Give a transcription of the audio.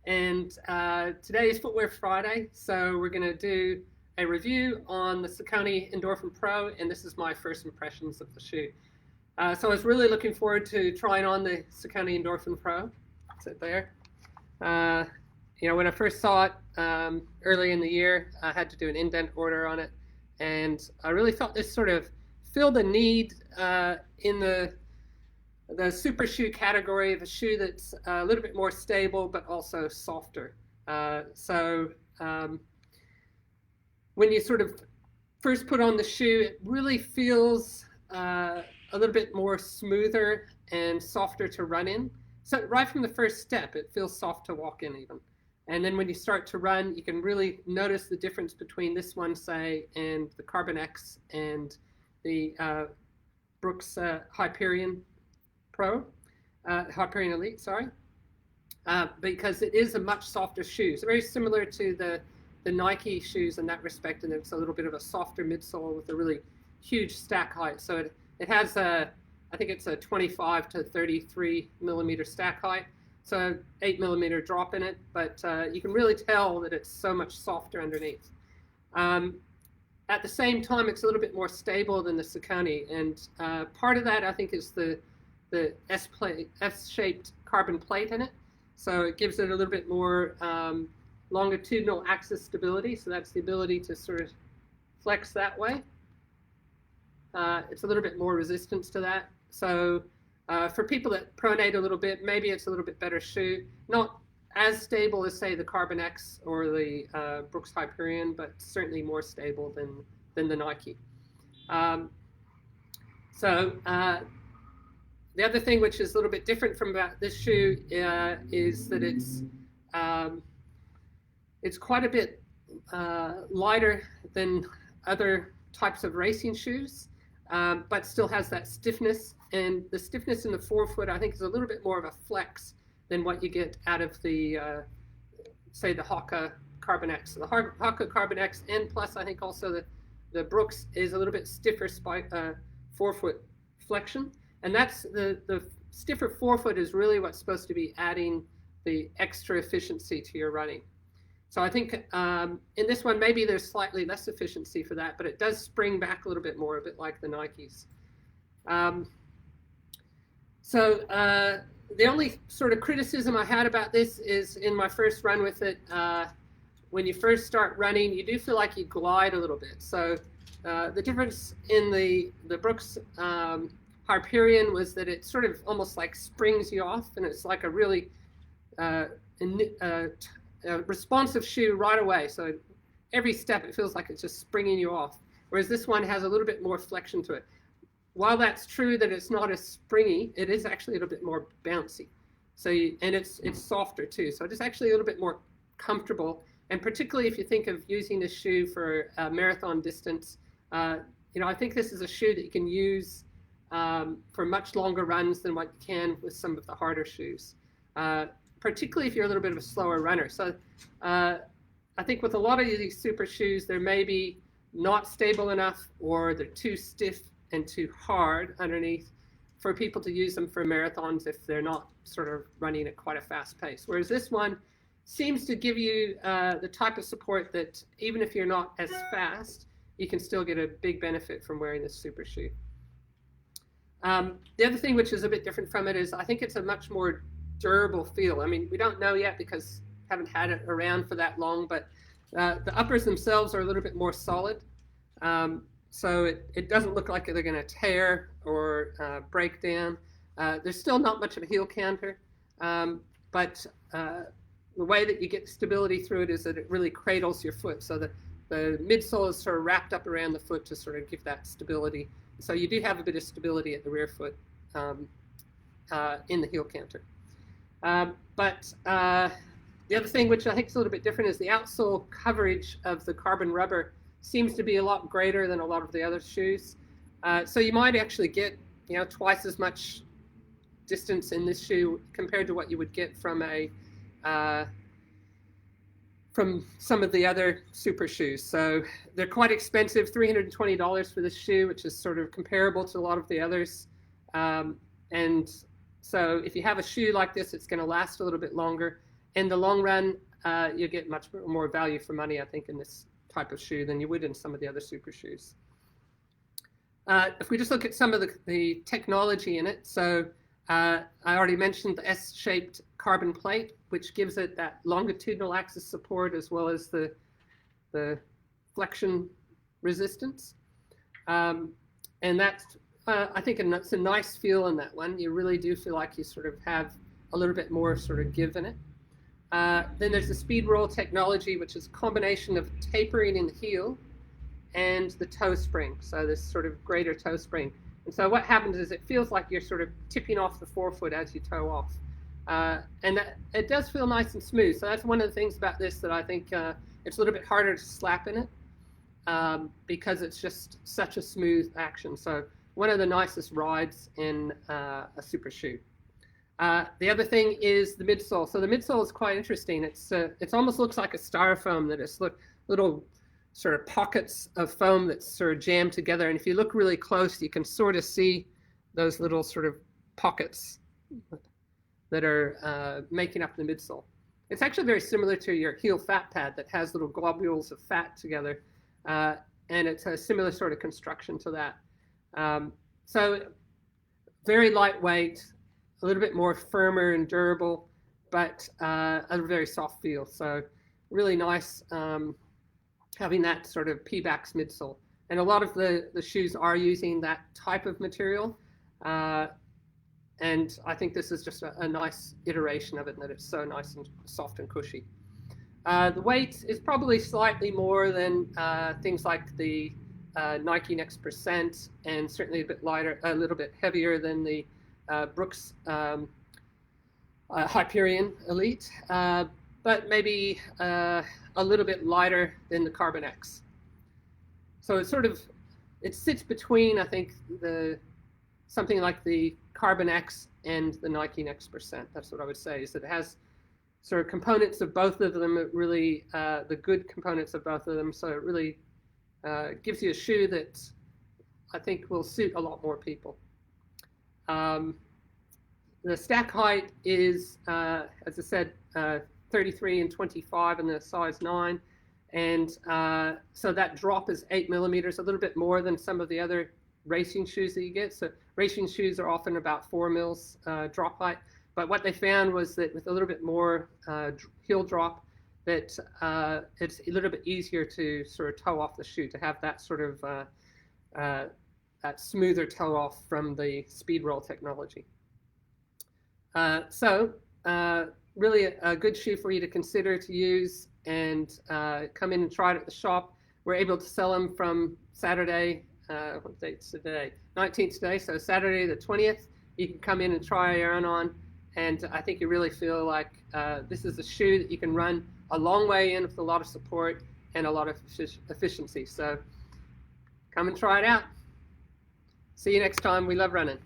and today is Footwear Friday, so we're going to do a review on the Saucony Endorphin Pro, and this is my first impressions of the shoe. So I was really looking forward to trying on the Saucony Endorphin Pro. It's it there. When I first saw it early in the year, I had to do an indent order on it, and I really thought this sort of filled a need in the super shoe category of a shoe that's a little bit more stable but also softer. When you sort of first put on the shoe, it really feels a little bit more smoother and softer to run in. So right from the first step, it feels soft to walk in even. And then when you start to run, you can really notice the difference between this one, say, and the Carbon X and the Brooks Hyperion Pro, Hyperion Elite, sorry, because it is a much softer shoe. It's very similar to the Nike shoes in that respect, and it's a little bit of a softer midsole with a really huge stack height. So it has I think it's a 25 to 33 millimeter stack height, so 8 millimeter drop in it, but you can really tell that it's so much softer underneath. At the same time, it's a little bit more stable than the Saucony, and part of that I think is the S-shaped carbon plate in it, so it gives it a little bit more longitudinal axis stability, so that's the ability to sort of flex that way. It's a little bit more resistance to that, so for people that pronate a little bit, maybe it's a little bit better shoe. Not as stable as, say, the Carbon X or the Brooks Hyperion, but certainly more stable than the Nike. The other thing which is a little bit different from about this shoe is that it's quite a bit lighter than other types of racing shoes, but still has that stiffness. And the stiffness in the forefoot, I think, is a little bit more of a flex than what you get out of the, say, the Hoka Carbon X. So the Hoka Carbon X, and plus I think also the Brooks is a little bit stiffer forefoot flexion. And that's the stiffer forefoot is really what's supposed to be adding the extra efficiency to your running. So I think in this one, maybe there's slightly less efficiency for that, but it does spring back a little bit more, a bit like the Nikes. The only sort of criticism I had about this is in my first run with it, when you first start running, you do feel like you glide a little bit. So the difference in the Brooks Hyperion was that it sort of almost like springs you off, and it's like a really responsive shoe right away. So every step it feels like it's just springing you off, whereas this one has a little bit more flexion to it. While that's true that it's not as springy, it is actually a little bit more bouncy. So and it's softer too, so it's actually a little bit more comfortable. And particularly if you think of using this shoe for marathon distance, I think this is a shoe that you can use for much longer runs than what you can with some of the harder shoes, particularly if you're a little bit of a slower runner. So I think with a lot of these super shoes, they're maybe not stable enough, or they're too stiff and too hard underneath for people to use them for marathons if they're not sort of running at quite a fast pace. Whereas this one seems to give you the type of support that even if you're not as fast, you can still get a big benefit from wearing this super shoe. The other thing which is a bit different from it is I think it's a much more durable feel. I mean, we don't know yet because I haven't had it around for that long, but the uppers themselves are a little bit more solid. So it doesn't look like they're going to tear or break down. There's still not much of a heel canter, but the way that you get stability through it is that it really cradles your foot. So the midsole is sort of wrapped up around the foot to sort of give that stability. So you do have a bit of stability at the rear foot in the heel canter. But the other thing which I think is a little bit different is the outsole coverage of the carbon rubber seems to be a lot greater than a lot of the other shoes. So you might actually get twice as much distance in this shoe compared to what you would get from from some of the other super shoes. So they're quite expensive, $320 for this shoe, which is sort of comparable to a lot of the others. And so if you have a shoe like this, it's going to last a little bit longer. in the long run, you get much more value for money, I think, in this type of shoe than you would in some of the other super shoes. If we just look at some of the technology in it, so I already mentioned the S-shaped carbon plate, which gives it that longitudinal axis support as well as the flexion resistance. And that's, I think it's a nice feel in that one. You really do feel like you sort of have a little bit more sort of give in it. Then there's the Speedroll technology, which is a combination of tapering in the heel and the toe spring, so this sort of greater toe spring. And so what happens is it feels like you're sort of tipping off the forefoot as you toe off. And it does feel nice and smooth. So that's one of the things about this that I think it's a little bit harder to slap in it because it's just such a smooth action. So one of the nicest rides in a super shoe. The other thing is the midsole. So the midsole is quite interesting. It almost looks like a styrofoam that is little sort of pockets of foam that's sort of jammed together. And if you look really close, you can sort of see those little sort of pockets that are making up the midsole. It's actually very similar to your heel fat pad that has little globules of fat together. And it's a similar sort of construction to that. So very lightweight, a little bit more firmer and durable, but a very soft feel. So really nice having that sort of Pebax midsole. And a lot of the shoes are using that type of material. And I think this is just a nice iteration of it, and that it's so nice and soft and cushy. The weight is probably slightly more than things like the Nike Next Percent, and certainly a bit lighter, a little bit heavier than the Brooks Hyperion Elite, but maybe a little bit lighter than the Carbon X. So it sits between, I think, something like the Carbon X and the Nike Next Percent. That's what I would say, is that it has sort of components of both of them, the good components of both of them. So it really gives you a shoe that I think will suit a lot more people. The stack height is, as I said, 33 and 25 in the size 9. And so that drop is 8 millimeters, a little bit more than some of the other racing shoes that you get. So racing shoes are often about 4 mils drop height. But what they found was that with a little bit more heel drop, that it's a little bit easier to sort of toe off the shoe, to have that sort of that smoother toe off from the Speedroll technology. So really a good shoe for you to consider to use, and come in and try it at the shop. We're able to sell them from Saturday, what date's today? 19th today, so Saturday the 20th. You can come in and try your own on, and I think you really feel like this is a shoe that you can run a long way in with a lot of support and a lot of efficiency. So come and try it out. See you next time. We love running.